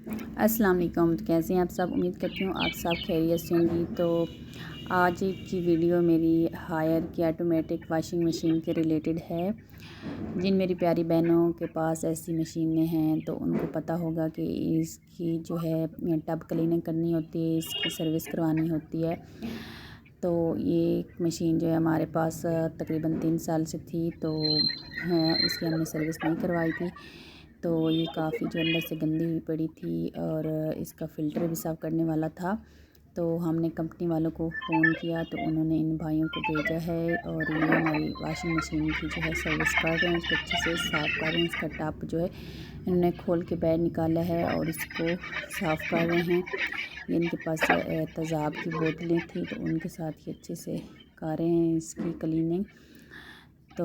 अस्सलाम वालेकुम। तो कैसे हैं आप सब? उम्मीद करती हूँ आप सब खैरियत से होंगी। तो आज की वीडियो मेरी हायर की ऑटोमेटिक वाशिंग मशीन के रिलेटेड है। जिन मेरी प्यारी बहनों के पास ऐसी मशीनें हैं तो उनको पता होगा कि इसकी जो है टब क्लीनिंग करनी होती है, इसकी सर्विस करवानी होती है। तो ये मशीन जो है हमारे पास तकरीबन 3 साल से थी, तो इसकी हमने सर्विस नहीं करवाई थी। तो ये काफ़ी जो अंदर से गंदी हुई पड़ी थी और इसका फ़िल्टर भी साफ़ करने वाला था। तो हमने कंपनी वालों को फ़ोन किया तो उन्होंने इन भाइयों को भेजा है और ये हमारी वाशिंग मशीन की जो है सर्विस कर रहे हैं, इसको अच्छे से साफ़ कर रहे हैं। इसका टप जो है इन्होंने खोल के बाहर निकाला है और इसको साफ़ कर रहे हैं। ये इनके पास तेज़ाब की बोतलें थी तो उनके साथ ही अच्छे से कर रहे हैं इसकी क्लीनिंग। तो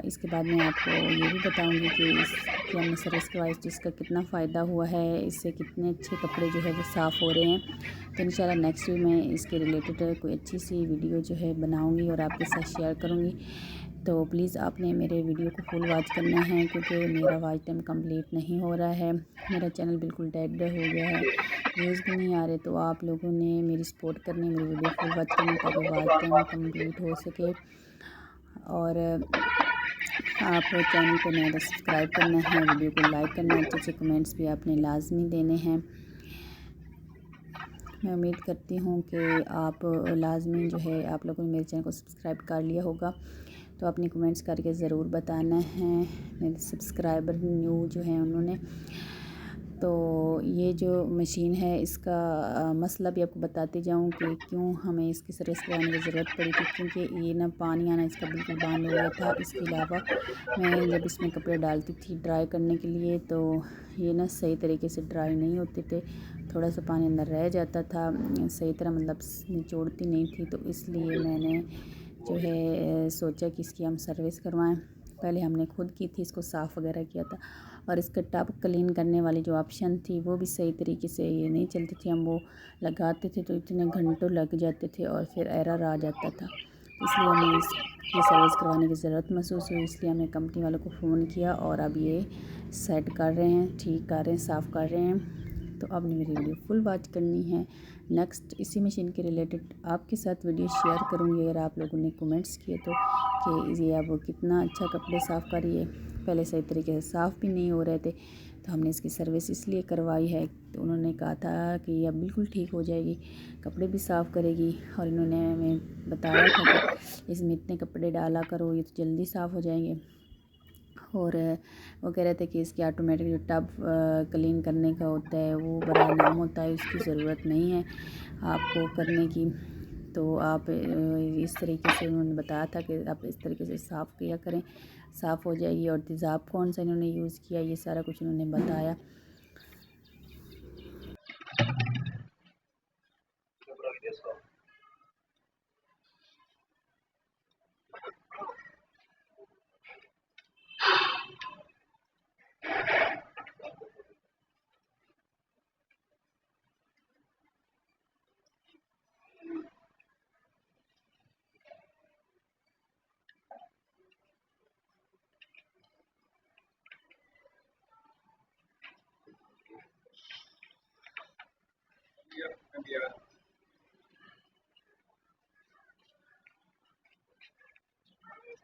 इसके बाद मैं आपको ये भी बताऊंगी कि इसकी हमने सर्विस करवाई तो इसका कितना फ़ायदा हुआ है, इससे कितने अच्छे कपड़े जो है वो साफ़ हो रहे हैं। तो इंशाल्लाह नेक्स्ट भी मैं इसके रिलेटेड कोई अच्छी सी वीडियो जो है बनाऊंगी और आपके साथ शेयर करूंगी। तो प्लीज़ आपने मेरे वीडियो को फुल वॉच करना है क्योंकि मेरा वॉच टाइम कंप्लीट नहीं हो रहा है। मेरा चैनल बिल्कुल डेड हो गया है, व्यूज़ भी नहीं आ रहे। तो आप लोगों ने मेरी सपोर्ट करनी, मेरी वीडियो फुल वॉच करनी ताकि वॉच टाइम कंप्लीट हो सके। और आप चैनल पे नए तो सब्सक्राइब करना है, वीडियो को लाइक करना है, अच्छे अच्छे कमेंट्स भी आपने लाजमी देने हैं। मैं उम्मीद करती हूँ कि आप लाजमी जो है आप लोगों ने मेरे चैनल को सब्सक्राइब कर लिया होगा। तो अपने कमेंट्स करके ज़रूर बताना है। मेरे सब्सक्राइबर न्यू जो हैं उन्होंने, तो ये जो मशीन है इसका मसला भी आपको बताते जाऊँ कि क्यों हमें इसकी सर्विस कराने की ज़रूरत पड़ी थी। क्योंकि ये ना पानी आना इसका बिल्कुल बंद हो गया था। इसके अलावा मैं जब इसमें कपड़े डालती थी ड्राई करने के लिए तो ये ना सही तरीके से ड्राई नहीं होते थे, थोड़ा सा पानी अंदर रह जाता था, सही तरह मतलब निचोड़ती नहीं थी। तो इसलिए मैंने जो है सोचा कि इसकी हम सर्विस करवाएं। पहले हमने खुद की थी, इसको साफ़ वगैरह किया था और इसका टब क्लीन करने वाली जो ऑप्शन थी वो भी सही तरीके से ये नहीं चलती थी। हम वो लगाते थे तो इतने घंटों लग जाते थे और फिर एरर आ जाता था। इसलिए हमें इसकी सर्विस करवाने की ज़रूरत महसूस हुई, इसलिए हमने कंपनी वालों को फ़ोन किया और अब ये सेट कर रहे हैं, ठीक कर रहे हैं, साफ़ कर रहे हैं। तो अब मेरी वीडियो फुल वॉच करनी है। नेक्स्ट इसी मशीन के रिलेटेड आपके साथ वीडियो शेयर करूँगी अगर आप लोगों ने कमेंट्स किए तो, कि ये अब कितना अच्छा कपड़े साफ़ कर रही है। पहले सही तरीके से साफ़ भी नहीं हो रहे थे तो हमने इसकी सर्विस इसलिए करवाई है। तो उन्होंने कहा था कि ये अब बिल्कुल ठीक हो जाएगी, कपड़े भी साफ़ करेगी। और इन्होंने हमें बताया था कि इसमें इतने कपड़े डाला करो, ये तो जल्दी साफ़ हो जाएंगे। और वो कह रहे थे कि इसकी ऑटोमेटिक जो टब क्लीन करने का होता है वो बड़ा नाम होता है, उसकी ज़रूरत नहीं है आपको करने की। तो आप इस तरीके से उन्होंने बताया था कि आप इस तरीके से साफ़ किया करें, साफ़ हो जाएगी। और तेज़ाब कौन सा इन्होंने यूज़ किया ये सारा कुछ उन्होंने बताया।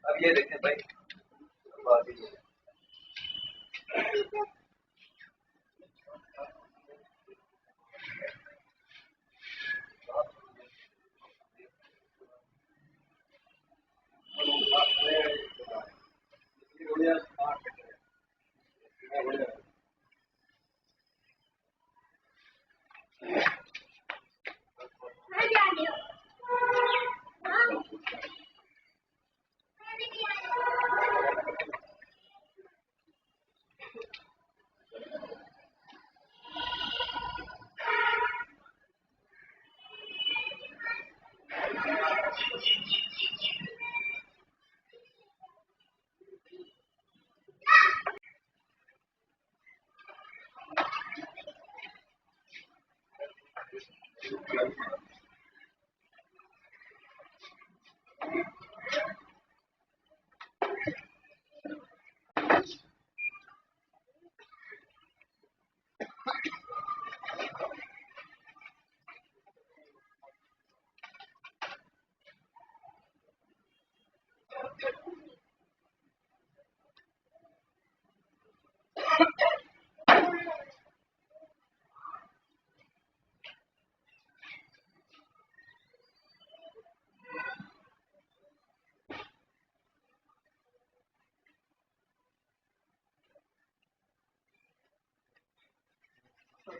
अब ये देखें भाई, बात ये एक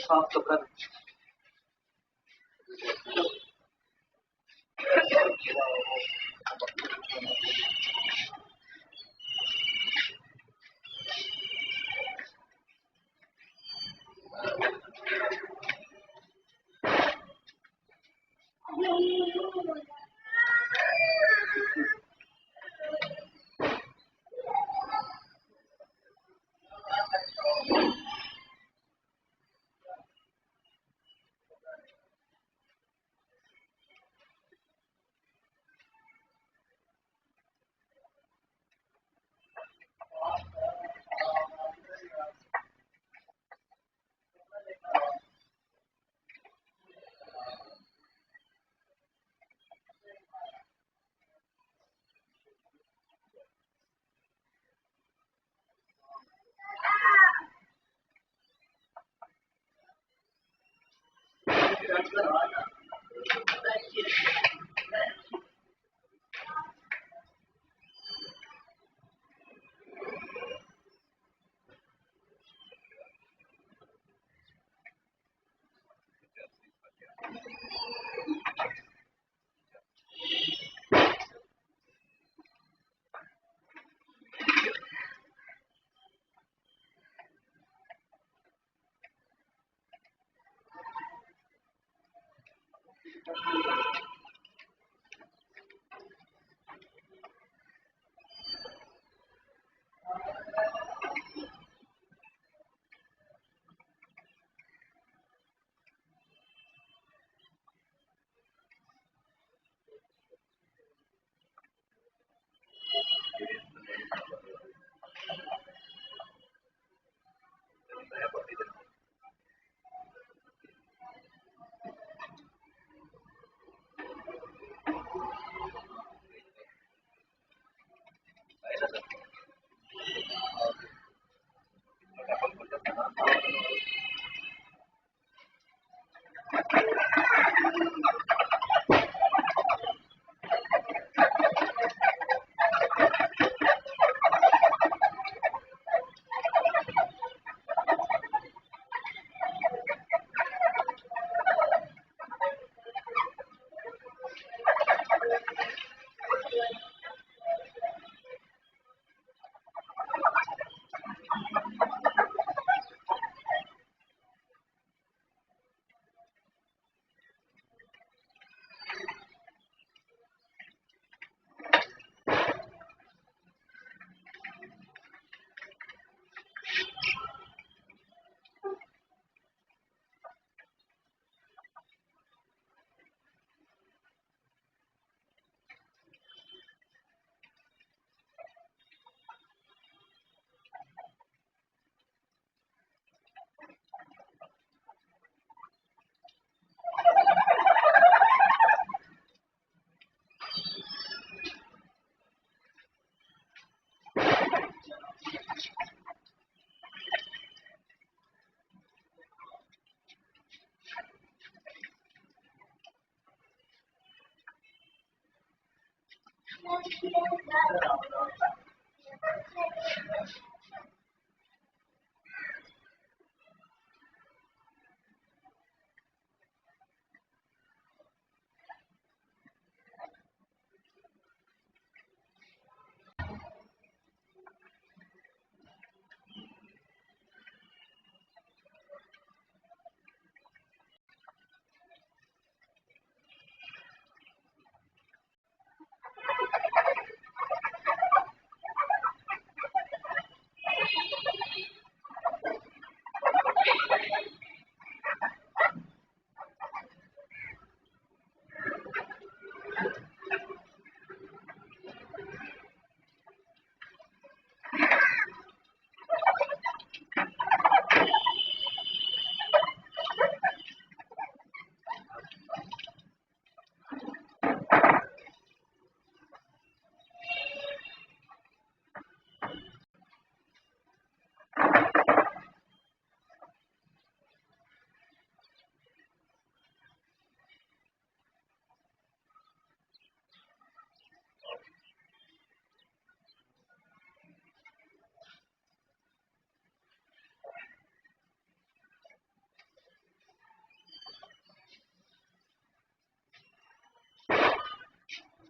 साफ तो कर।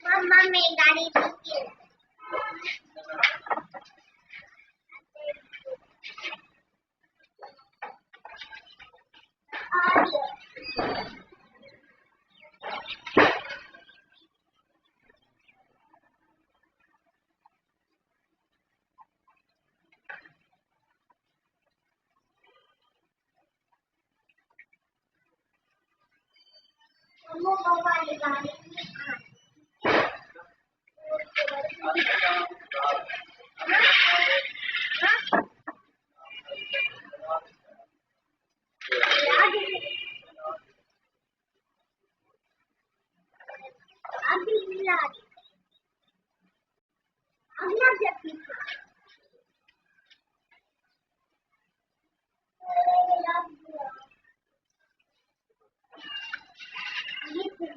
मम्मा मैं गाड़ी ठीक है मम्मा वाली गाड़ी अभी मिला अगला जब ये फिर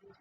Yeah.